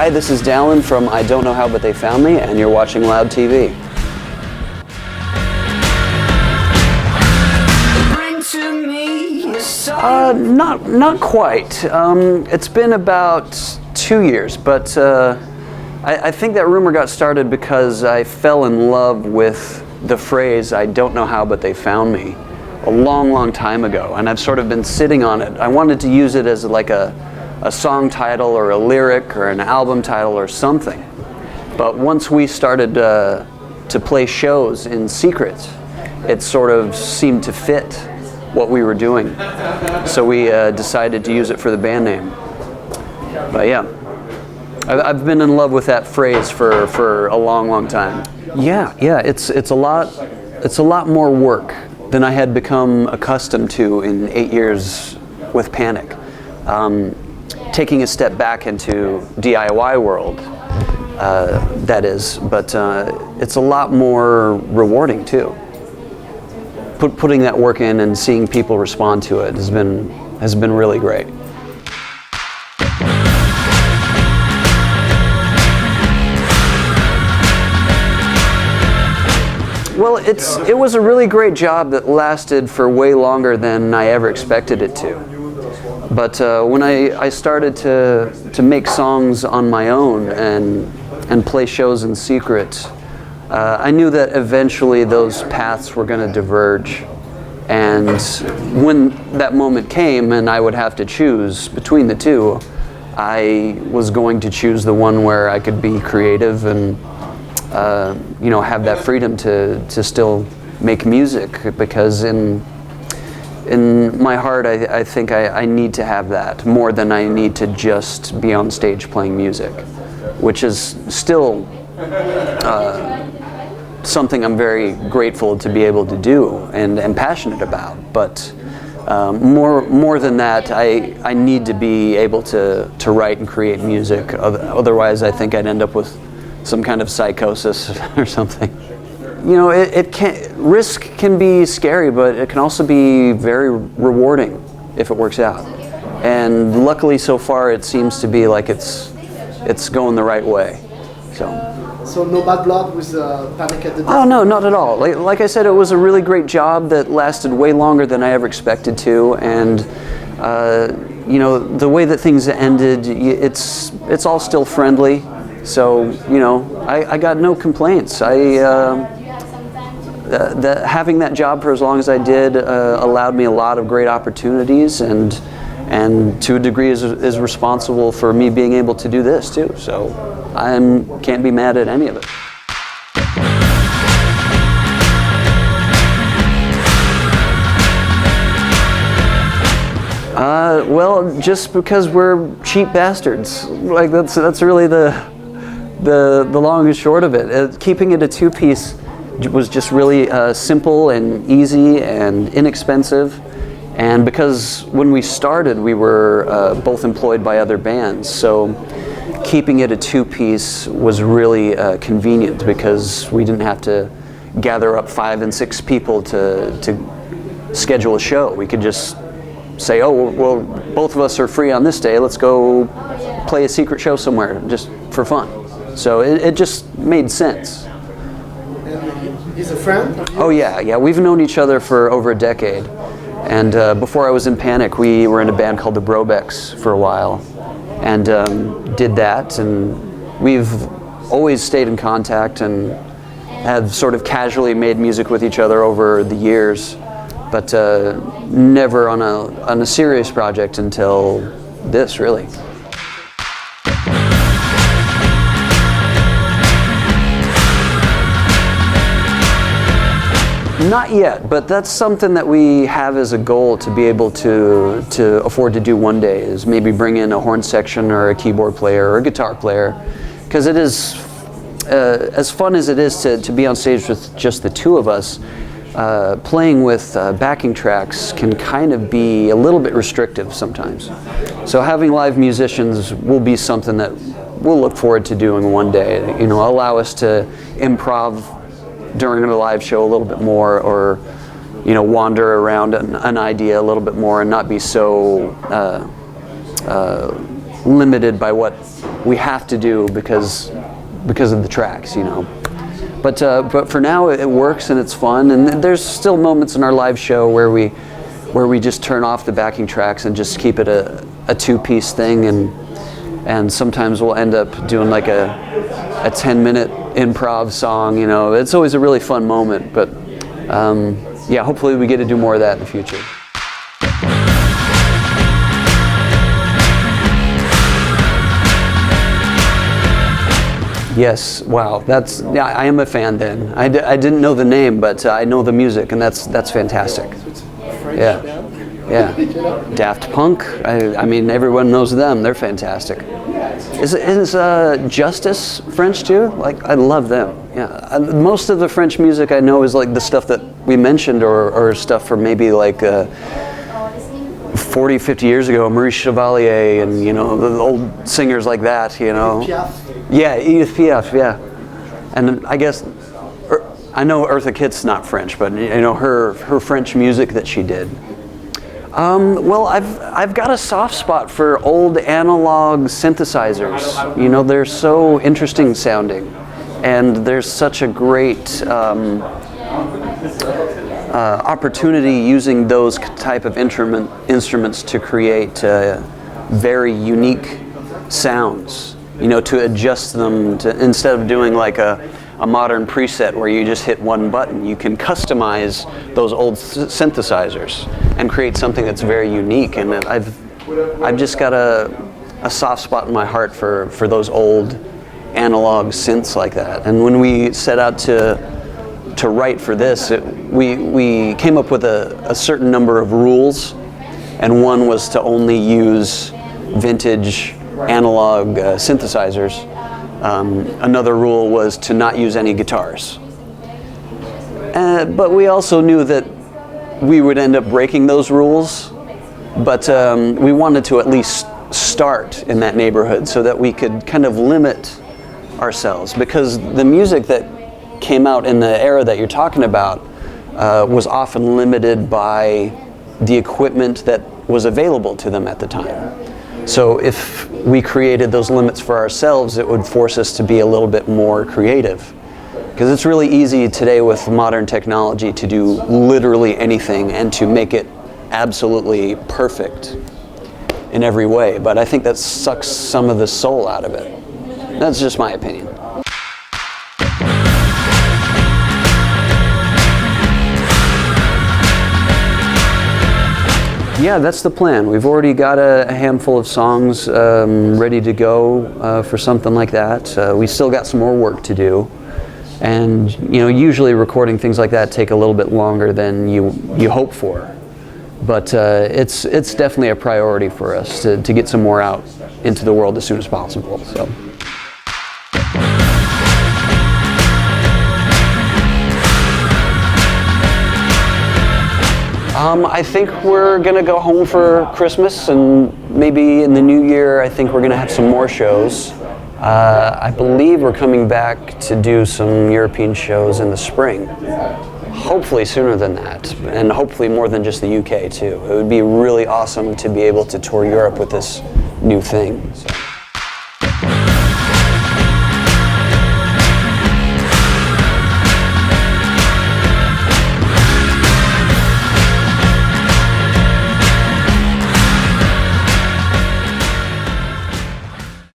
Hi, this is Dallon from I Don't Know How But They Found Me, and you're watching Loud TV. Not quite. It's been about 2 years, but I think that rumor got started because I fell in love with the phrase "I don't know how but they found me" a long time ago, and I've sort of been sitting on it. I wanted to use it as like a song title or a lyric or an album title or something. But once we started to play shows in secret, it sort of seemed to fit what we were doing. So we decided to use it for the band name. But yeah, I've been in love with that phrase for a long time. Yeah, it's a lot more work than I had become accustomed to in 8 years with Panic. Taking a step back into DIY world, that is, but it's a lot more rewarding too. Putting that work in and seeing people respond to it has been really great. Well, it was a really great job that lasted for way longer than I ever expected it to. But when I started to make songs on my own and play shows in secret, I knew that eventually those paths were going to diverge. And when that moment came and I would have to choose between the two, I was going to choose the one where I could be creative and have that freedom to still make music, because in my heart I think I need to have that more than I need to just be on stage playing music, which is still something I'm very grateful to be able to do and passionate about. But more than that, I need to be able to write and create music. Otherwise, I think I'd end up with some kind of psychosis or something. Risk can be scary, but it can also be very rewarding if it works out. And luckily, so far, it seems to be like it's going the right way. So no bad blood with Panic at the Disco? Oh no, not at all. Like I said, it was a really great job that lasted way longer than I ever expected to, and the way that things ended, it's all still friendly. So I got no complaints. Having that job for as long as I did allowed me a lot of great opportunities, and to a degree is responsible for me being able to do this too. So I can't be mad at any of it. Well, just because we're cheap bastards. Like that's really the long and short of it. Keeping it a two-piece was just really simple and easy and inexpensive. And because when we started, we were both employed by other bands, so keeping it a two-piece was really convenient, because we didn't have to gather up 5 and 6 people to schedule a show. We could just say, oh, well, both of us are free on this day, let's go play a secret show somewhere just for fun. So it just made sense. And he's a friend of yours? Oh yeah, we've known each other for over a decade. And before I was in Panic, we were in a band called the Brobecks for a while, and did that, and we've always stayed in contact and have sort of casually made music with each other over the years, but never on a serious project until this, really. Not yet, but that's something that we have as a goal to be able to afford to do one day, is maybe bring in a horn section or a keyboard player or a guitar player, because it is, as fun as it is to be on stage with just the two of us, playing with backing tracks can kind of be a little bit restrictive sometimes. So having live musicians will be something that we'll look forward to doing one day, allow us to improv during a live show a little bit more, or wander around an idea a little bit more and not be so limited by what we have to do because of the tracks, you know. But for now it works and it's fun, and there's still moments in our live show where we just turn off the backing tracks and just keep it a two-piece thing, and sometimes we'll end up doing like a 10-minute improv song, you know. It's always a really fun moment, but yeah, hopefully we get to do more of that in the future. Yes, wow, yeah, I am a fan then. I didn't know the name, but I know the music, and that's fantastic. Yeah, yeah. Daft Punk, I mean, everyone knows them, they're fantastic. Is Justice French too? Like, I love them, yeah. Most of the French music I know is like the stuff that we mentioned, or stuff from maybe like 40, 50 years ago, Maurice Chevalier, and, you know, the old singers like that, you know. Yeah, Edith Piaf, yeah. And I guess, I know Eartha Kitt's not French, but, you know, her French music that she did. Well, I've got a soft spot for old analog synthesizers. You know, they're so interesting sounding, and there's such a great opportunity using those type of instruments to create very unique sounds. You know, to adjust them to, instead of doing like a modern preset where you just hit one button, you can customize those old synthesizers and create something that's very unique. And I've just got a soft spot in my heart for those old analog synths like that. And when we set out to write for this, we came up with a certain number of rules, and one was to only use vintage analog synthesizers. Another rule was to not use any guitars. But we also knew that we would end up breaking those rules, but we wanted to at least start in that neighborhood so that we could kind of limit ourselves, because the music that came out in the era that you're talking about was often limited by the equipment that was available to them at the time. So if we created those limits for ourselves, it would force us to be a little bit more creative. Because it's really easy today with modern technology to do literally anything and to make it absolutely perfect in every way. But I think that sucks some of the soul out of it. That's just my opinion. Yeah, that's the plan. We've already got a handful of songs ready to go for something like that. We still got some more work to do. And, you know, usually recording things like that take a little bit longer than you hope for. But it's definitely a priority for us to get some more out into the world as soon as possible. So. I think we're going to go home for Christmas, and maybe in the new year I think we're going to have some more shows. I believe we're coming back to do some European shows in the spring. Hopefully sooner than that, and hopefully more than just the UK too. It would be really awesome to be able to tour Europe with this new thing. So.